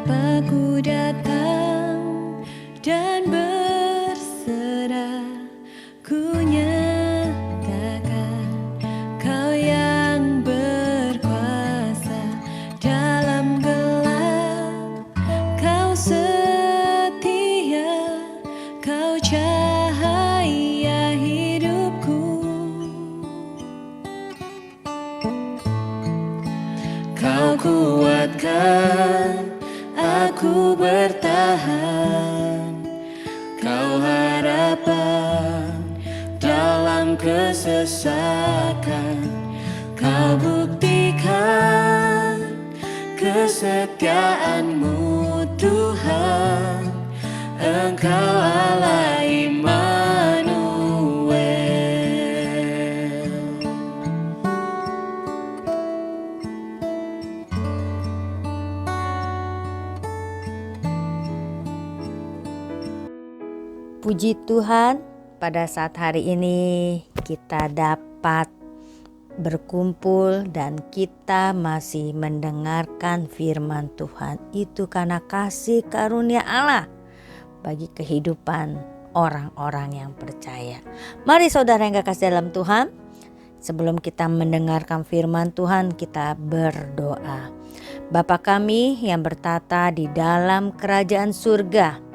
Aku datang dan berserah, ku nyatakan Kau yang berkuasa dalam gelap. Kau setia, Kau cahaya hidupku. Kau kuatkan aku bertahan, Kau harapan dalam kesesakan. Kau buktikan kesetiaan-Mu Tuhan, Engkau Allah Immanuel. Puji Tuhan, pada saat hari ini kita dapat berkumpul dan kita masih mendengarkan firman Tuhan. Itu karena kasih karunia Allah bagi kehidupan orang-orang yang percaya. Mari saudara yang kekasih dalam Tuhan, sebelum kita mendengarkan firman Tuhan, kita berdoa. Bapa kami yang bertata di dalam kerajaan surga,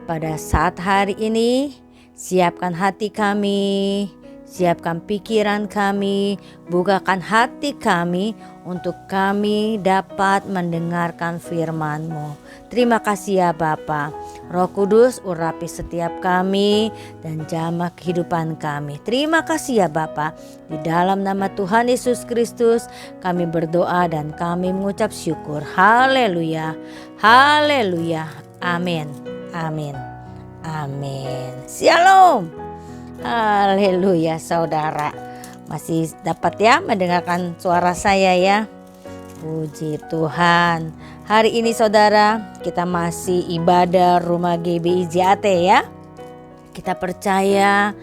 pada saat hari ini, siapkan hati kami, siapkan pikiran kami, bukakan hati kami untuk kami dapat mendengarkan firman-Mu. Terima kasih ya Bapa. Roh Kudus urapi setiap kami dan jamah kehidupan kami. Terima kasih ya Bapa. Di dalam nama Tuhan Yesus Kristus kami berdoa dan kami mengucap syukur. Haleluya, haleluya, amin. Amin. Amin. Shalom. Haleluya saudara. Masih dapat ya mendengarkan suara saya ya. Puji Tuhan. Hari ini saudara kita masih ibadah rumah GBI JAT ya. Kita percaya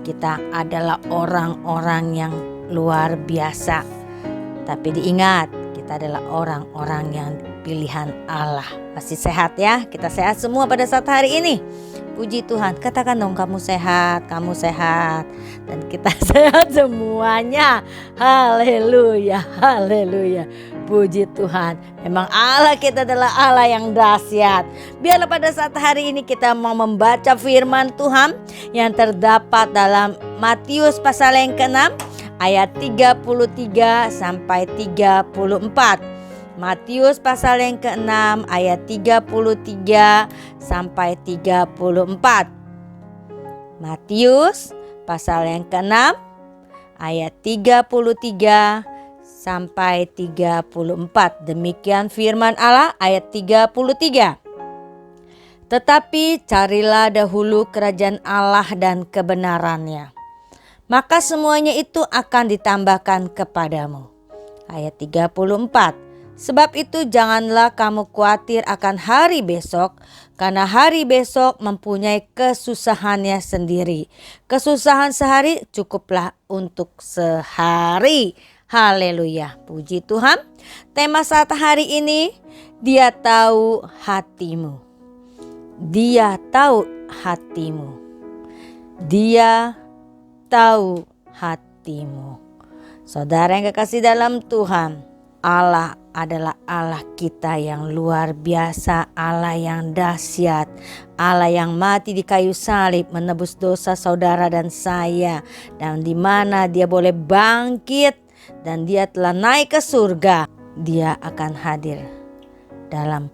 kita adalah orang-orang yang luar biasa. Tapi diingat kita adalah orang-orang yang pilihan Allah. Masih sehat ya, kita sehat semua pada saat hari ini. Puji Tuhan, katakan dong kamu sehat dan kita sehat semuanya. Haleluya, haleluya. Puji Tuhan, memang Allah kita adalah Allah yang dahsyat. Biarlah pada saat hari ini kita mau membaca firman Tuhan yang terdapat dalam Matius pasal yang ke-6 ayat 33 sampai 34. Matius pasal yang ke-6 ayat 33 sampai 34. Matius pasal yang ke-6 ayat 33 sampai 34. Demikian firman Allah ayat 33. Tetapi carilah dahulu kerajaan Allah dan kebenarannya, maka semuanya itu akan ditambahkan kepadamu. Ayat 34. Sebab itu janganlah kamu khawatir akan hari besok, karena hari besok mempunyai kesusahannya sendiri. Kesusahan sehari cukuplah untuk sehari. Haleluya, puji Tuhan. Tema saat hari ini, Dia tahu hatimu. Dia tahu hatimu. Dia tahu hatimu. Saudara yang kekasih dalam Tuhan, Allah adalah Allah kita yang luar biasa, Allah yang dahsyat, Allah yang mati di kayu salib menebus dosa saudara dan saya, dan di mana Dia boleh bangkit dan Dia telah naik ke surga. Dia akan hadir dalam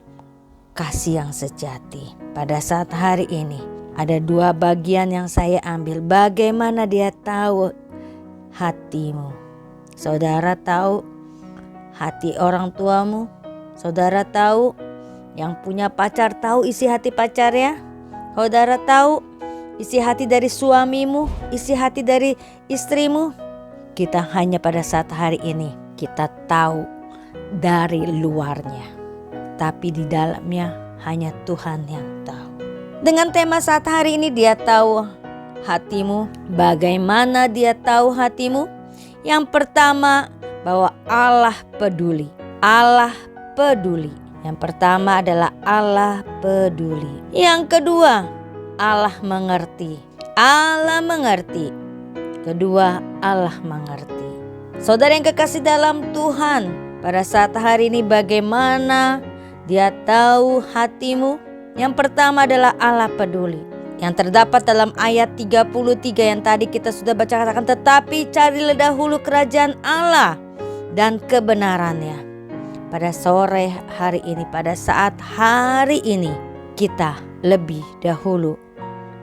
kasih yang sejati. Pada saat hari ini ada dua bagian yang saya ambil. Bagaimana Dia tahu hatimu. Saudara tahu hati orang tuamu? Saudara tahu? Yang punya pacar tahu isi hati pacarnya? Saudara tahu isi hati dari suamimu? Isi hati dari istrimu? Kita hanya pada saat hari ini kita tahu dari luarnya, tapi di dalamnya hanya Tuhan yang tahu. Dengan tema saat hari ini, Dia tahu hatimu. Bagaimana Dia tahu hatimu? Yang pertama, bahwa Allah peduli. Allah peduli. Yang pertama adalah Allah peduli. Yang kedua, Allah mengerti. Allah mengerti. Kedua, Allah mengerti. Saudara yang kekasih dalam Tuhan, pada saat hari ini bagaimana Dia tahu hatimu? Yang pertama adalah Allah peduli. Yang terdapat dalam ayat 33 yang tadi kita sudah baca, katakan, tetapi carilah dahulu kerajaan Allah dan kebenarannya. Pada sore hari ini, pada saat hari ini, kita lebih dahulu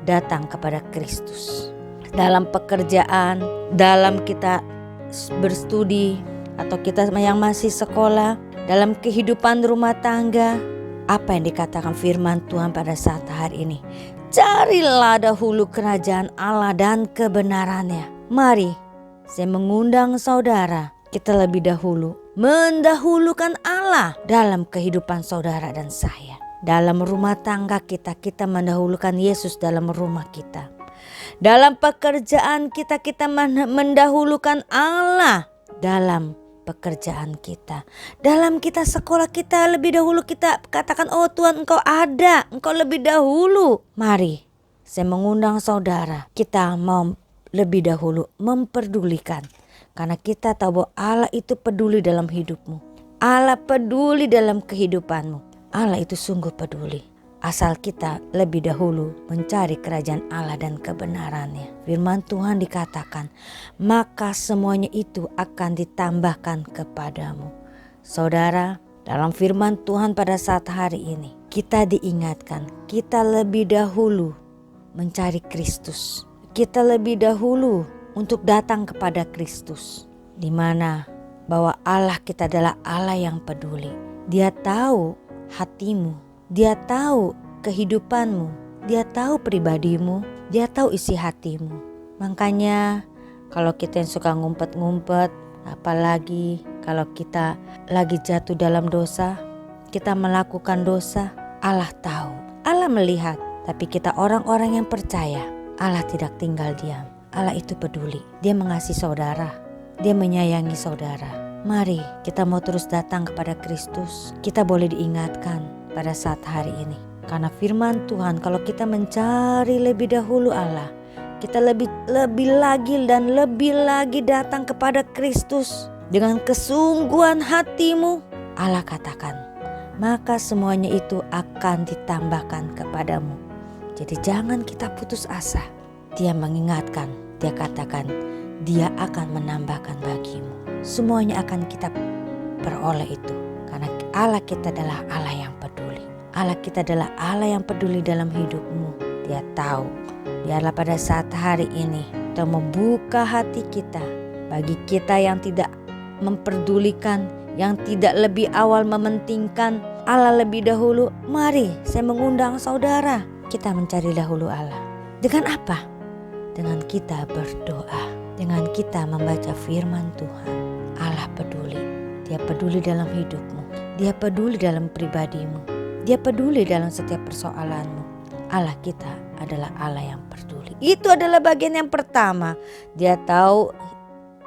datang kepada Kristus. Dalam pekerjaan, dalam kita berstudi, atau kita yang masih sekolah, dalam kehidupan rumah tangga, apa yang dikatakan firman Tuhan pada saat hari ini? Carilah dahulu kerajaan Allah dan kebenarannya. Mari, saya mengundang saudara, kita lebih dahulu mendahulukan Allah dalam kehidupan saudara dan saya. Dalam rumah tangga kita mendahulukan Yesus dalam rumah kita. Dalam pekerjaan kita mendahulukan Allah dalam pekerjaan kita. Dalam kita sekolah kita lebih dahulu kita katakan, oh Tuhan, Engkau ada, Engkau lebih dahulu. Mari, saya mengundang saudara, kita mau lebih dahulu memperdulikan. Karena kita tahu bahwa Allah itu peduli dalam hidupmu. Allah peduli dalam kehidupanmu. Allah itu sungguh peduli. Asal kita lebih dahulu mencari kerajaan Allah dan kebenarannya. Firman Tuhan dikatakan, maka semuanya itu akan ditambahkan kepadamu. Saudara, dalam firman Tuhan pada saat hari ini, kita diingatkan, kita lebih dahulu mencari Kristus. Kita lebih dahulu untuk datang kepada Kristus. Di mana bahwa Allah kita adalah Allah yang peduli. Dia tahu hatimu. Dia tahu kehidupanmu, Dia tahu pribadimu, Dia tahu isi hatimu. Makanya kalau kita yang suka ngumpet-ngumpet, apalagi kalau kita lagi jatuh dalam dosa, kita melakukan dosa, Allah tahu, Allah melihat. Tapi kita orang-orang yang percaya, Allah tidak tinggal diam. Allah itu peduli, Dia mengasihi saudara, Dia menyayangi saudara. Mari kita mau terus datang kepada Kristus. Kita boleh diingatkan pada saat hari ini. Karena firman Tuhan, kalau kita mencari lebih dahulu Allah, kita lebih lagi dan lebih lagi datang kepada Kristus dengan kesungguhan hatimu, Allah katakan, maka semuanya itu akan ditambahkan kepadamu. Jadi jangan kita putus asa. Dia mengingatkan, Dia katakan, Dia akan menambahkan bagimu. Semuanya akan kita peroleh itu. Karena Allah kita adalah Allah yang peduli. Allah kita adalah Allah yang peduli dalam hidupmu. Dia tahu. Biarlah pada saat hari ini kita membuka hati kita. Bagi kita yang tidak memperdulikan, yang tidak lebih awal mementingkan Allah lebih dahulu. Mari saya mengundang saudara, kita mencari dahulu Allah. Dengan apa? Dengan kita berdoa. Dengan kita membaca firman Tuhan. Allah peduli. Dia peduli dalam hidupmu. Dia peduli dalam pribadimu. Dia peduli dalam setiap persoalanmu. Allah kita adalah Allah yang peduli. Itu adalah bagian yang pertama. Dia tahu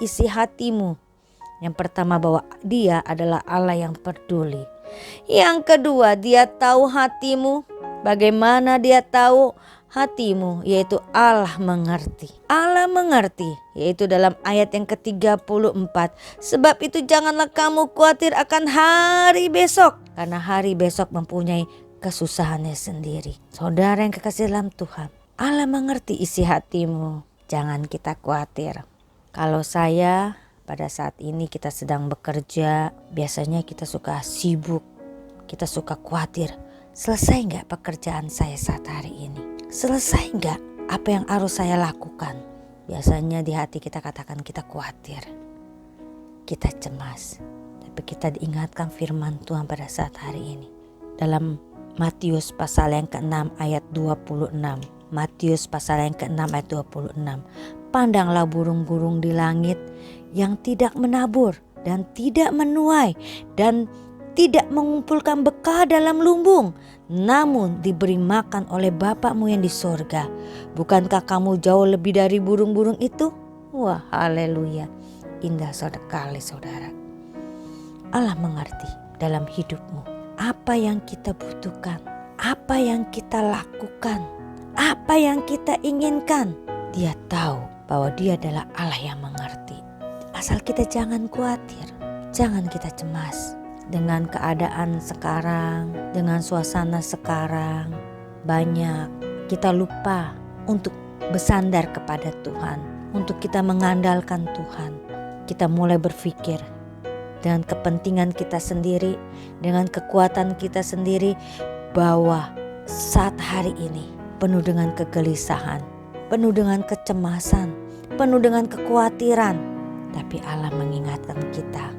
isi hatimu. Yang pertama bahwa Dia adalah Allah yang peduli. Yang kedua, Dia tahu hatimu. Bagaimana Dia tahu hatimu? Yaitu Allah mengerti. Allah mengerti, yaitu dalam ayat yang ke-34. Sebab itu janganlah kamu khawatir akan hari besok, karena hari besok mempunyai kesusahannya sendiri. Saudara yang kekasih dalam Tuhan, Allah mengerti isi hatimu. Jangan kita khawatir. Kalau saya pada saat ini kita sedang bekerja, biasanya kita suka sibuk, kita suka khawatir. Selesai gak pekerjaan saya saat hari ini? Selesai gak apa yang harus saya lakukan? Biasanya di hati kita katakan kita khawatir, kita cemas. Tapi kita diingatkan firman Tuhan pada saat hari ini. Dalam Matius pasal yang ke-6 ayat 26. Matius pasal yang ke-6 ayat 26. Pandanglah burung-burung di langit yang tidak menabur dan tidak menuai dan tidak mengumpulkan bekal dalam lumbung, namun diberi makan oleh Bapakmu yang di sorga. Bukankah kamu jauh lebih dari burung-burung itu? Wah, haleluya. Indah sekali saudara. Allah mengerti dalam hidupmu. apa yang kita butuhkan, apa yang kita lakukan, apa yang kita inginkan. Dia tahu bahwa Dia adalah Allah yang mengerti. Asal kita jangan khawatir, jangan kita cemas dengan keadaan sekarang, dengan suasana sekarang. Banyak kita lupa untuk bersandar kepada Tuhan, untuk kita mengandalkan Tuhan. Kita mulai berpikir dengan kepentingan kita sendiri, dengan kekuatan kita sendiri, bahwa saat hari ini penuh dengan kegelisahan, penuh dengan kecemasan, penuh dengan kekhawatiran. Tapi Allah mengingatkan kita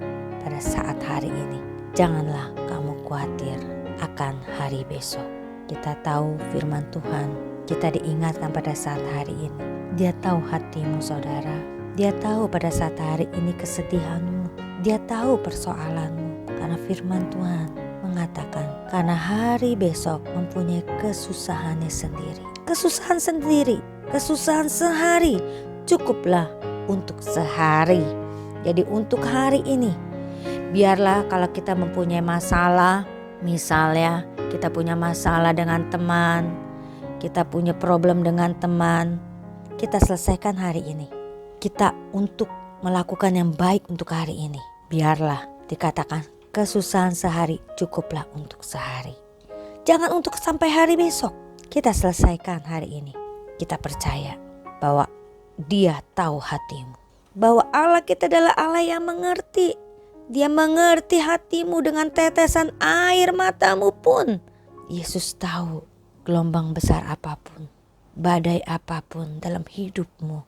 pada saat hari ini, janganlah kamu khawatir akan hari besok. Kita tahu firman Tuhan, kita diingatkan pada saat hari ini. Dia tahu hatimu saudara, Dia tahu pada saat hari ini kesedihanmu, Dia tahu persoalanmu. Karena firman Tuhan mengatakan, karena hari besok mempunyai kesusahannya sendiri. Kesusahan sendiri, kesusahan sehari cukuplah untuk sehari. Jadi untuk hari ini, biarlah kalau kita mempunyai masalah, misalnya kita punya masalah dengan teman, kita punya problem dengan teman, kita selesaikan hari ini. Kita untuk melakukan yang baik untuk hari ini. Biarlah dikatakan kesusahan sehari cukuplah untuk sehari. Jangan untuk sampai hari besok. Kita selesaikan hari ini. Kita percaya bahwa Dia tahu hatimu. Bahwa Allah kita adalah Allah yang mengerti. Dia mengerti hatimu dengan tetesan air matamu pun. Yesus tahu gelombang besar apapun, badai apapun dalam hidupmu.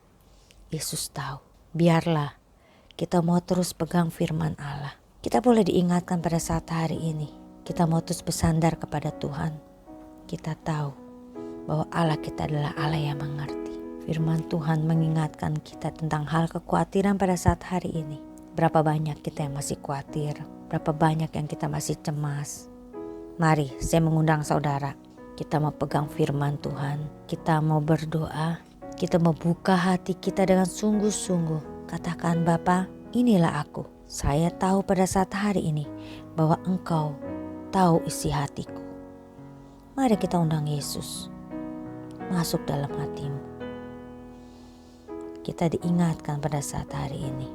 Yesus tahu. Biarlah kita mau terus pegang firman Allah. Kita boleh diingatkan pada saat hari ini. Kita mau terus bersandar kepada Tuhan. Kita tahu bahwa Allah kita adalah Allah yang mengerti. Firman Tuhan mengingatkan kita tentang hal kekhawatiran pada saat hari ini. Berapa banyak kita yang masih khawatir, berapa banyak yang kita masih cemas. Mari saya mengundang saudara, kita mau pegang firman Tuhan, kita mau berdoa, kita mau buka hati kita dengan sungguh-sungguh. Katakan, Bapa, inilah aku. Saya tahu pada saat hari ini bahwa Engkau tahu isi hatiku. Mari kita undang Yesus masuk dalam hatimu. Kita diingatkan pada saat hari ini.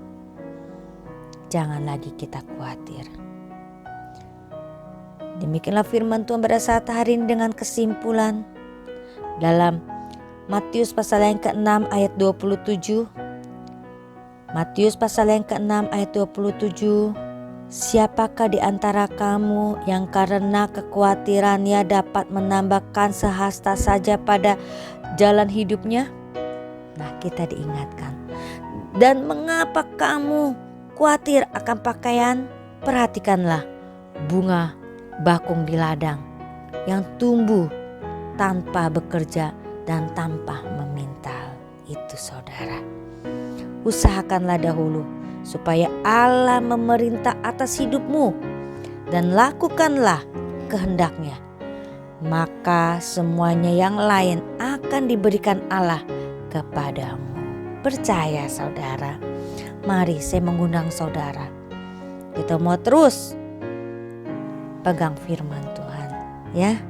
Jangan lagi kita khawatir. Demikianlah firman Tuhan pada saat hari ini dengan kesimpulan dalam Matius pasal yang ke-6 ayat 27. Matius pasal yang ke-6 ayat 27. Siapakah di antara kamu yang karena kekhawatirannya dapat menambahkan sehasta saja pada jalan hidupnya? Nah, kita diingatkan. Dan mengapa kamu khawatir akan pakaian? Perhatikanlah bunga bakung di ladang yang tumbuh tanpa bekerja dan tanpa memintal. Itu saudara. Usahakanlah dahulu supaya Allah memerintah atas hidupmu dan lakukanlah kehendaknya. Maka semuanya yang lain akan diberikan Allah kepadamu. Percaya saudara. Mari saya mengundang saudara. Kita mau terus pegang firman Tuhan. Ya,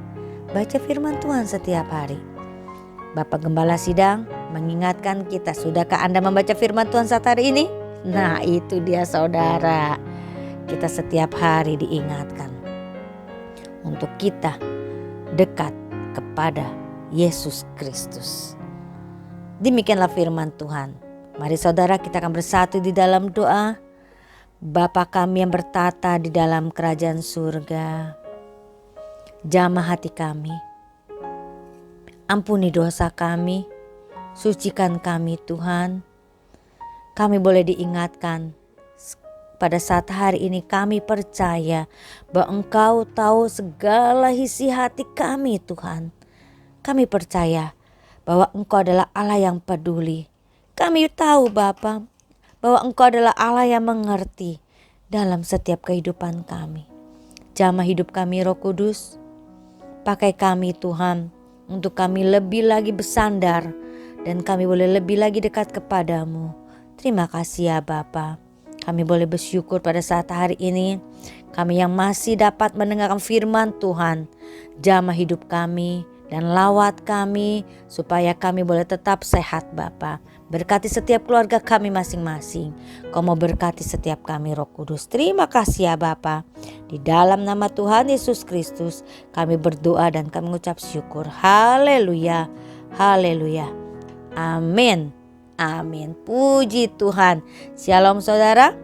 baca firman Tuhan setiap hari. Bapak Gembala Sidang mengingatkan kita, sudahkah Anda membaca firman Tuhan saat hari ini? Nah, itu dia saudara. Kita setiap hari diingatkan untuk kita dekat kepada Yesus Kristus. Demikianlah firman Tuhan. Mari saudara, kita akan bersatu di dalam doa. Bapa kami yang bertata di dalam kerajaan surga, jamah hati kami. Ampuni dosa kami, sucikan kami Tuhan. Kami boleh diingatkan pada saat hari ini kami percaya bahwa Engkau tahu segala isi hati kami Tuhan. Kami percaya bahwa Engkau adalah Allah yang peduli. Kami tahu Bapa bahwa Engkau adalah Allah yang mengerti dalam setiap kehidupan kami. Jamah hidup kami Roh Kudus. Pakai kami Tuhan untuk kami lebih lagi bersandar dan kami boleh lebih lagi dekat kepadamu. Terima kasih ya Bapa. Kami boleh bersyukur pada saat hari ini. Kami yang masih dapat mendengarkan firman Tuhan, jamah hidup kami dan lawat kami supaya kami boleh tetap sehat Bapa. Berkati setiap keluarga kami masing-masing. Kau mau berkati setiap kami Roh Kudus. Terima kasih ya Bapa. Di dalam nama Tuhan Yesus Kristus kami berdoa dan kami mengucap syukur. Haleluya, haleluya, amin, amin. Puji Tuhan. Shalom saudara.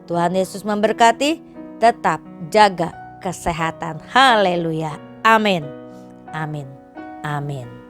Tuhan Yesus memberkati. Tetap jaga kesehatan. Haleluya. Amin. Amin. Amin.